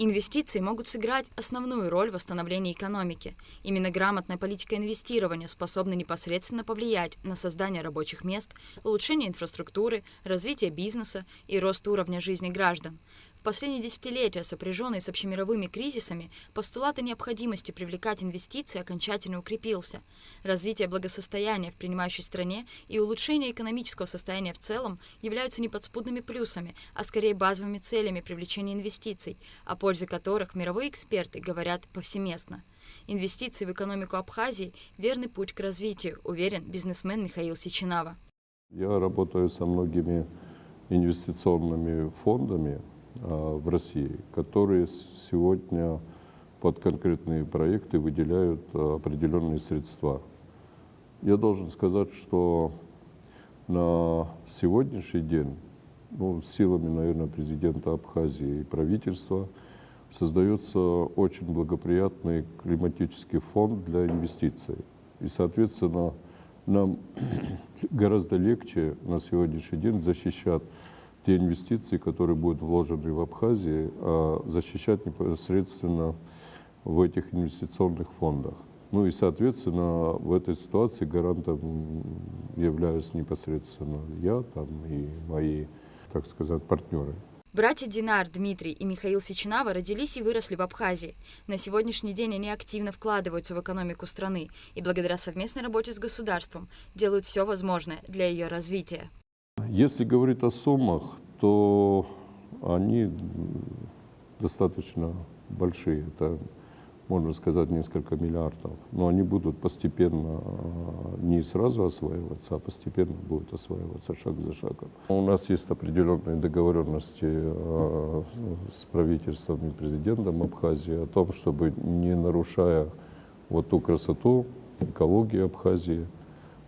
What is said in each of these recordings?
Инвестиции могут сыграть основную роль в восстановлении экономики. Именно грамотная политика инвестирования способна непосредственно повлиять на создание рабочих мест, улучшение инфраструктуры, развитие бизнеса и рост уровня жизни граждан. В последние десятилетия, сопряженные с общемировыми кризисами, постулат о необходимости привлекать инвестиции окончательно укрепился. Развитие благосостояния в принимающей стране и улучшение экономического состояния в целом являются не подспудными плюсами, а скорее базовыми целями привлечения инвестиций, о пользе которых мировые эксперты говорят повсеместно. Инвестиции в экономику Абхазии – верный путь к развитию, уверен бизнесмен Михаил Сичинава. Я работаю со многими инвестиционными фондами в России, которые сегодня под конкретные проекты выделяют определенные средства. Я должен сказать, что на сегодняшний день, силами, наверное, президента Абхазии и правительства, создается очень благоприятный климатический фонд для инвестиций. И, соответственно, нам гораздо легче на сегодняшний день защищать те инвестиции, которые будут вложены в Абхазии, а защищать непосредственно в этих инвестиционных фондах. И, соответственно, в этой ситуации гарантом являюсь непосредственно я и мои, так сказать, партнеры. Братья Динар, Дмитрий и Михаил Сичинава родились и выросли в Абхазии. На сегодняшний день они активно вкладываются в экономику страны и благодаря совместной работе с государством делают все возможное для ее развития. Если говорить о суммах, то они достаточно большие. Это, можно сказать, несколько миллиардов. Но они будут постепенно, не сразу осваиваться, а постепенно будут осваиваться шаг за шагом. У нас есть определенные договоренности с правительством и президентом Абхазии о том, чтобы, не нарушая вот ту красоту, экологию Абхазии,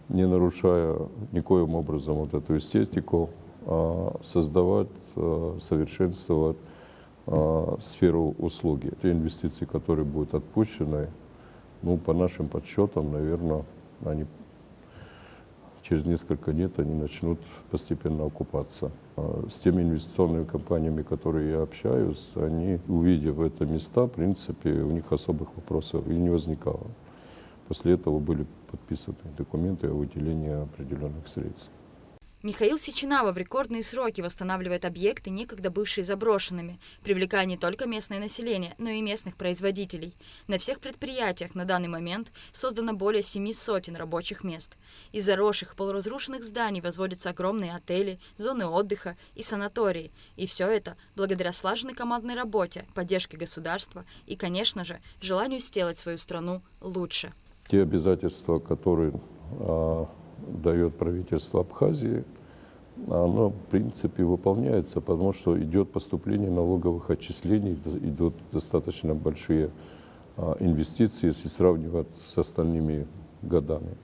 не нарушая никоим образом вот эту эстетику, создавать, совершенствовать сферу услуги. Те инвестиции, которые будут отпущены, по нашим подсчетам, наверное, они через несколько лет они начнут постепенно окупаться. С теми инвестиционными компаниями, которые я общаюсь, они, увидев это места, в принципе, у них особых вопросов и не возникало. После этого были подписаны документы о выделении определенных средств. Михаил Сичинава в рекордные сроки восстанавливает объекты, некогда бывшие заброшенными, привлекая не только местное население, но и местных производителей. На всех предприятиях на данный момент создано более 700 рабочих мест. Из заросших полуразрушенных зданий возводятся огромные отели, зоны отдыха и санатории. И все это благодаря слаженной командной работе, поддержке государства и, конечно же, желанию сделать свою страну лучше. Те обязательства, которые дает правительство Абхазии, оно, в принципе, выполняется, потому что идет поступление налоговых отчислений, идут достаточно большие инвестиции, если сравнивать с остальными годами.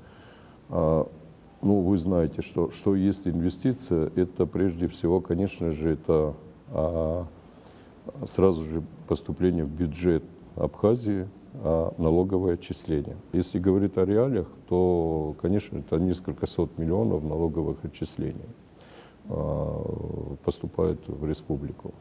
Вы знаете, что есть инвестиция, это прежде всего, конечно же, это сразу же поступление в бюджет Абхазии, налоговое отчисление. Если говорить о реалиях, то, конечно, это несколько сот миллионов налоговых отчислений поступают в республику.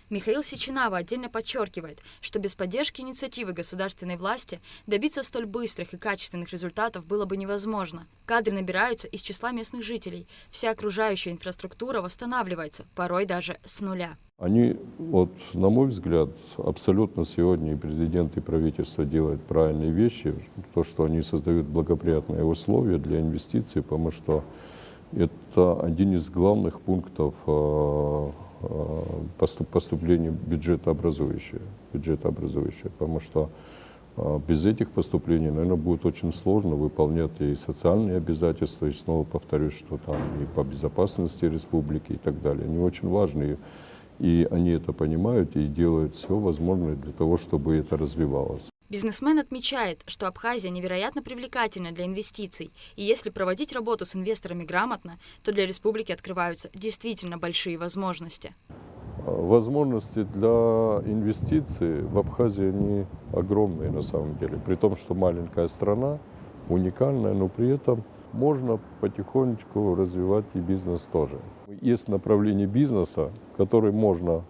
Михаил Сичинава отдельно подчеркивает, что без поддержки инициативы государственной власти добиться столь быстрых и качественных результатов было бы невозможно. Кадры набираются из числа местных жителей, вся окружающая инфраструктура восстанавливается, порой даже с нуля. Они, на мой взгляд, абсолютно сегодня и президент, и правительство делают правильные вещи. То, что они создают благоприятные условия для инвестиций, потому что это один из главных пунктов поступления бюджетообразующего, потому что без этих поступлений, наверное, будет очень сложно выполнять и социальные обязательства, и снова повторюсь, что там и по безопасности республики и так далее. Они очень важные, и они это понимают и делают все возможное для того, чтобы это развивалось. Бизнесмен отмечает, что Абхазия невероятно привлекательна для инвестиций, и если проводить работу с инвесторами грамотно, то для республики открываются действительно большие возможности. Возможности для инвестиций в Абхазии они огромные на самом деле, при том, что маленькая страна, уникальная, но при этом можно потихонечку развивать и бизнес тоже. Есть направление бизнеса, который можно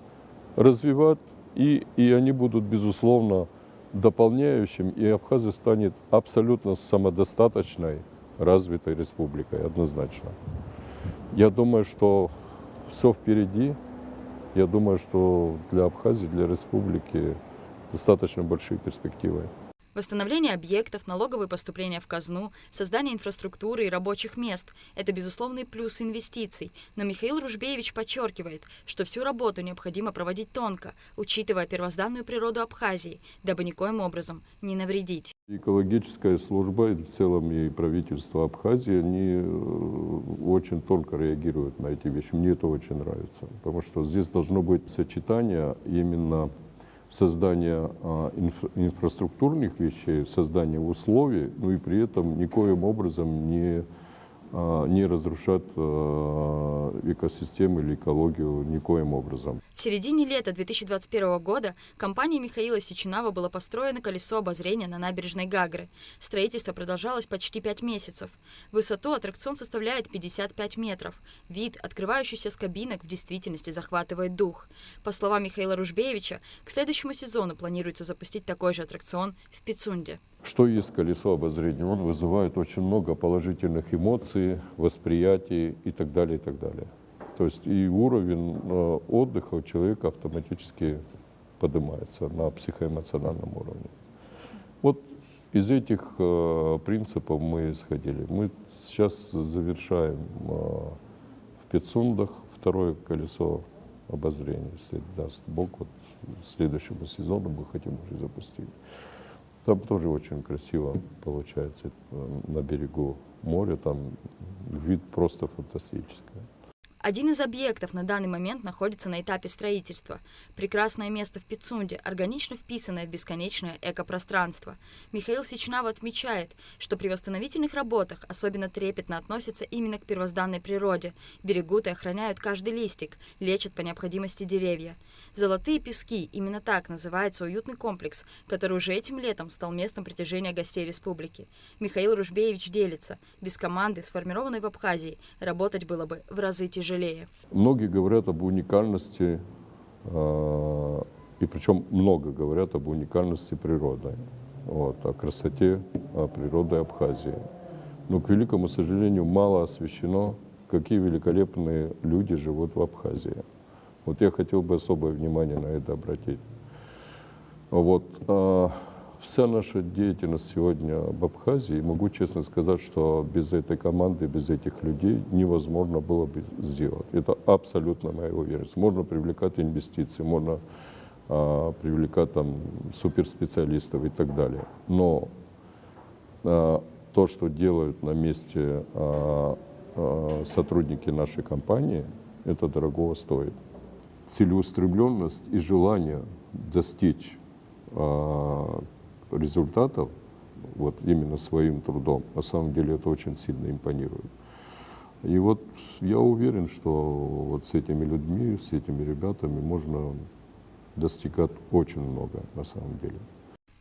развивать И они будут, безусловно, дополняющим, и Абхазия станет абсолютно самодостаточной, развитой республикой, однозначно. Я думаю, что все впереди. Я думаю, что для Абхазии, для республики достаточно большие перспективы. Восстановление объектов, налоговые поступления в казну, создание инфраструктуры и рабочих мест – это безусловный плюс инвестиций. Но Михаил Ружбеевич подчеркивает, что всю работу необходимо проводить тонко, учитывая первозданную природу Абхазии, дабы никоим образом не навредить. Экологическая служба и в целом и правительство Абхазии, они очень тонко реагируют на эти вещи. Мне это очень нравится, потому что здесь должно быть сочетание именно создания инфраструктурных вещей, создания условий, ну и при этом никоим образом не разрушать экосистему или экологию никоим образом. В середине лета 2021 года компанией Михаила Сеченава было построено колесо обозрения на набережной Гагры. Строительство продолжалось почти 5 месяцев. В высоту аттракцион составляет 55 метров. Вид, открывающийся с кабинок, в действительности захватывает дух. По словам Михаила Ружбеевича, к следующему сезону планируется запустить такой же аттракцион в Пицунде. Что есть колесо обозрения? Он вызывает очень много положительных эмоций, восприятий и так далее, и так далее. То есть и уровень отдыха у человека автоматически поднимается на психоэмоциональном уровне. Вот из этих принципов мы исходили. Мы сейчас завершаем в Пицундах второе колесо обозрения, если даст Бог, вот следующему сезону мы хотим уже запустить. Там тоже очень красиво получается на берегу моря, там вид просто фантастический. Один из объектов на данный момент находится на этапе строительства. Прекрасное место в Пицунде, органично вписанное в бесконечное экопространство. Михаил Сеченава отмечает, что при восстановительных работах особенно трепетно относятся именно к первозданной природе. Берегут и охраняют каждый листик, лечат по необходимости деревья. «Золотые пески» — именно так называется уютный комплекс, который уже этим летом стал местом притяжения гостей республики. Михаил Ружбеевич делится: без команды, сформированной в Абхазии, работать было бы в разы тяжелее. Многие говорят об уникальности, и причем много говорят об уникальности природы, вот, о красоте природы Абхазии. Но, к великому сожалению, мало освещено, какие великолепные люди живут в Абхазии. Вот я хотел бы особое внимание на это обратить. Вот, вся наша деятельность сегодня в Абхазии, могу честно сказать, что без этой команды, без этих людей невозможно было бы сделать. Это абсолютно моя уверенность. Можно привлекать инвестиции, можно привлекать там суперспециалистов и так далее. Но то, что делают на месте сотрудники нашей компании, это дорогого стоит. Целеустремленность и желание достичь результатов, вот именно своим трудом, на самом деле это очень сильно импонирует. И вот я уверен, что вот с этими людьми, с этими ребятами можно достигать очень много на самом деле.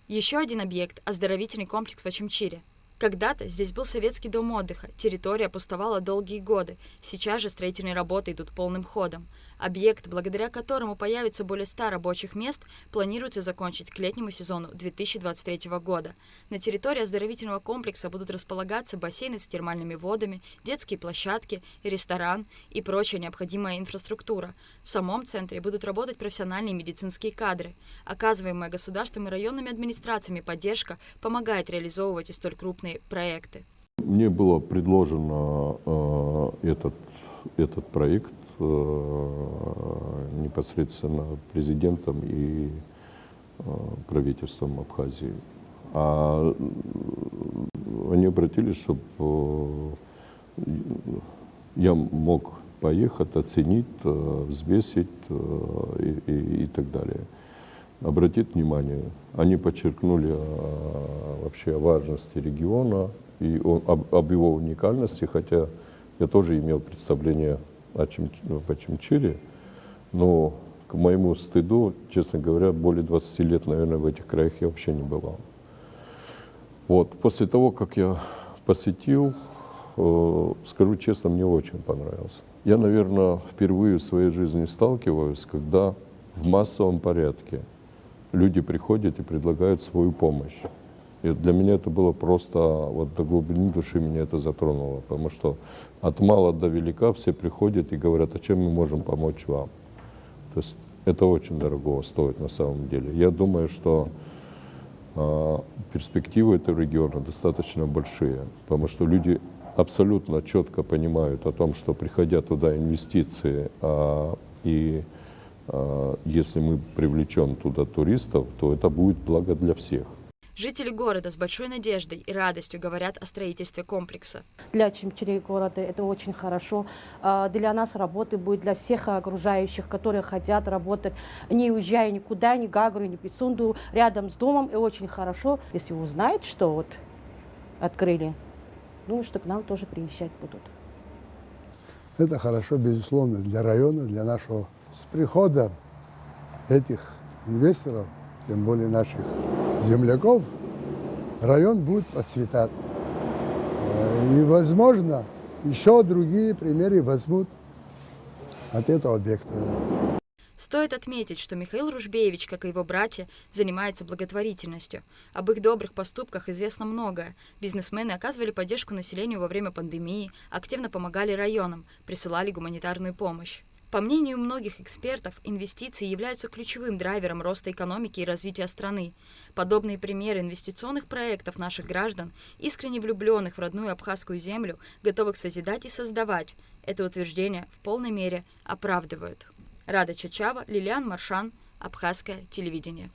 Еще один объект – оздоровительный комплекс в Очамчире. Когда-то здесь был советский дом отдыха, территория пустовала долгие годы, сейчас же строительные работы идут полным ходом. Объект, благодаря которому появится более 100 рабочих мест, планируется закончить к летнему сезону 2023 года. На территории оздоровительного комплекса будут располагаться бассейны с термальными водами, детские площадки, ресторан и прочая необходимая инфраструктура. В самом центре будут работать профессиональные медицинские кадры. Оказываемая государством и районными администрациями поддержка помогает реализовывать и столь крупные проекты. Мне было предложено этот проект непосредственно президентом и правительством Абхазии. А они обратились, чтобы я мог поехать, оценить, взвесить и так далее. Обратить внимание, они подчеркнули вообще о важности региона и об его уникальности, хотя я тоже имел представление о Очамчире, но к моему стыду, честно говоря, более 20 лет, наверное, в этих краях я вообще не бывал. Вот. После того, как я посетил, скажу честно, мне очень понравилось. Я, наверное, впервые в своей жизни сталкиваюсь, когда в массовом порядке люди приходят и предлагают свою помощь. И для меня это было просто, вот до глубины души меня это затронуло, потому что от мала до велика все приходят и говорят, а чем мы можем помочь вам. То есть это очень дорого стоит на самом деле. Я думаю, что перспективы этого региона достаточно большие, потому что люди абсолютно четко понимают о том, что приходя туда инвестиции, если мы привлечем туда туристов, то это будет благо для всех. Жители города с большой надеждой и радостью говорят о строительстве комплекса. Для чимчерей города это очень хорошо. Для нас работы будет, для всех окружающих, которые хотят работать, не уезжая никуда, ни Гагру, ни Пицунду, рядом с домом. И очень хорошо, если узнают, что вот открыли, думаю, что к нам тоже приезжать будут. Это хорошо, безусловно, для района, для нашего. С приходом этих инвесторов, тем более наших земляков, район будет процветать. И, возможно, еще другие примеры возьмут от этого объекта. Стоит отметить, что Михаил Ружбеевич, как и его братья, занимается благотворительностью. Об их добрых поступках известно многое. Бизнесмены оказывали поддержку населению во время пандемии, активно помогали районам, присылали гуманитарную помощь. По мнению многих экспертов, инвестиции являются ключевым драйвером роста экономики и развития страны. Подобные примеры инвестиционных проектов наших граждан, искренне влюбленных в родную абхазскую землю, готовых созидать и создавать, это утверждение в полной мере оправдывают. Рада Чачава, Лилиан Маршан, Абхазское телевидение.